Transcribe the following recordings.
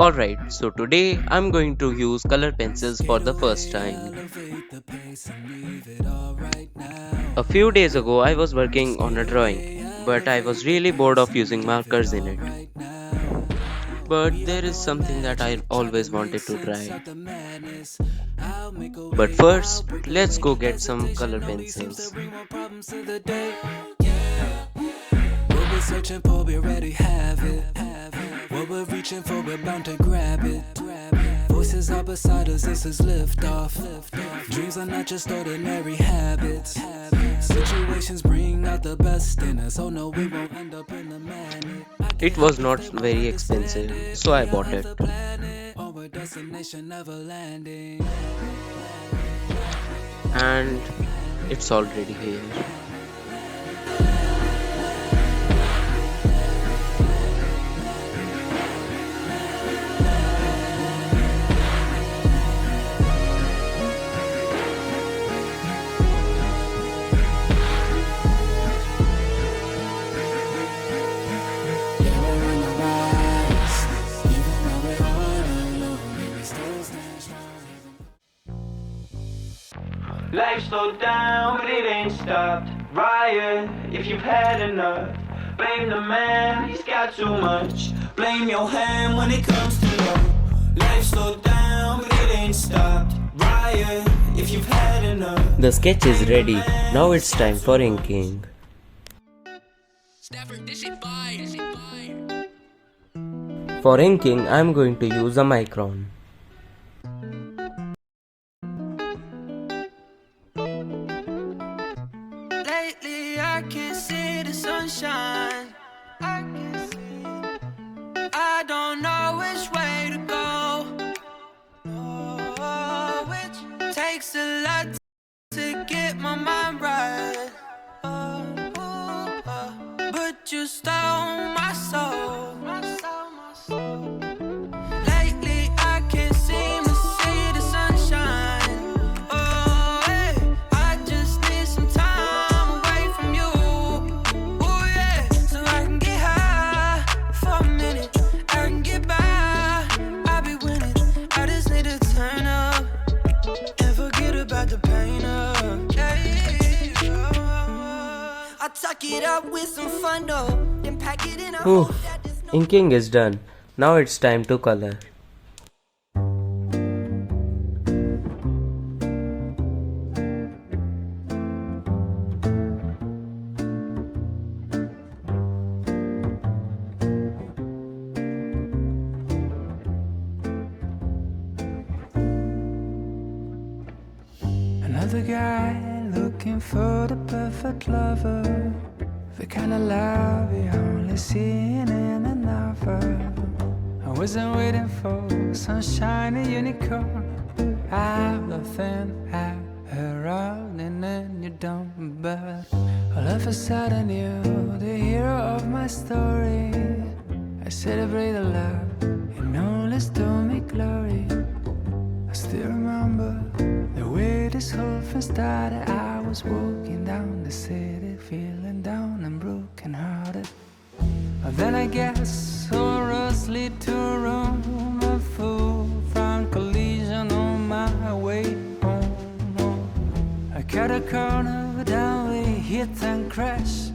Alright, so today I'm going to use color pencils for the first time. A few days ago I was working on a drawing, but I was really bored of using markers in it. But there is something that I always wanted to try. But first, let's go get some color pencils. What we're searching for, we already have it. What we're reaching for, we're bound to grab it. Voices are beside us, this is liftoff. Dreams are not just ordinary habits. Situations bring out the best in us. Oh no, we won't end up in the magnet. It was not very expensive, so I bought it. Or a destination never landing. And it's already here. Life slowed down, but it ain't stopped. Riot, if you've had enough. Blame the man, he's got too much. Blame your hand when it comes to love. Life slowed down, but it ain't stopped. Riot, if you've had enough. The sketch is ready. Now it's time for inking. For inking, I'm going to use a micron. Lately I can't see the sunshine. I can't see. I don't know which way to go. Oh, which takes a lot to get my mind right. But you stole my soul. Lately I can't seem to see the sunshine. Oh, hey, I just need some time away from you. Oh yeah, so I can get high for a minute. I can get by, I'll be winning. I just need to turn up and forget about the pain of. I tuck it up with some fun though, then pack it in a hole Oof, that there's no. inking is done. Now it's time to color. Another guy looking for the perfect lover, the kind of love you only see in a novel. I wasn't waiting for some shiny unicorn. I'm a thin air around and then you don't. But all of a sudden you're the hero of my story. I celebrate the love and only stole me glory. I still remember the way this whole thing started. I was walking down the city, feeling down and broken hearted. But then I guess all roads lead to Rome. A full-front collision on my way home. I cut a corner, down we hit and crash.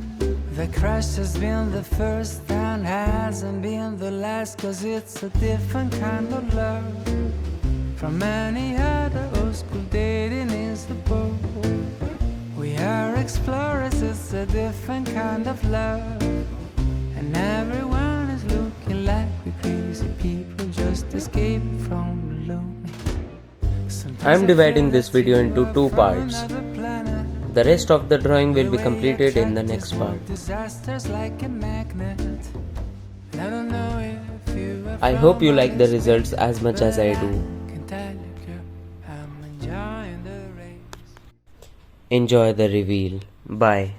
The crash has been the first and hasn't been the last, 'cause it's a different kind of love from any other old school dating is the boat. We are explorers, it's a different kind of love. And everyone is looking like we crazy people just escaped from the lonely. I'm dividing this video into two parts. The rest of the drawing will be completed in the next part. I hope you like the results as much as I do. Enjoy the reveal. Bye.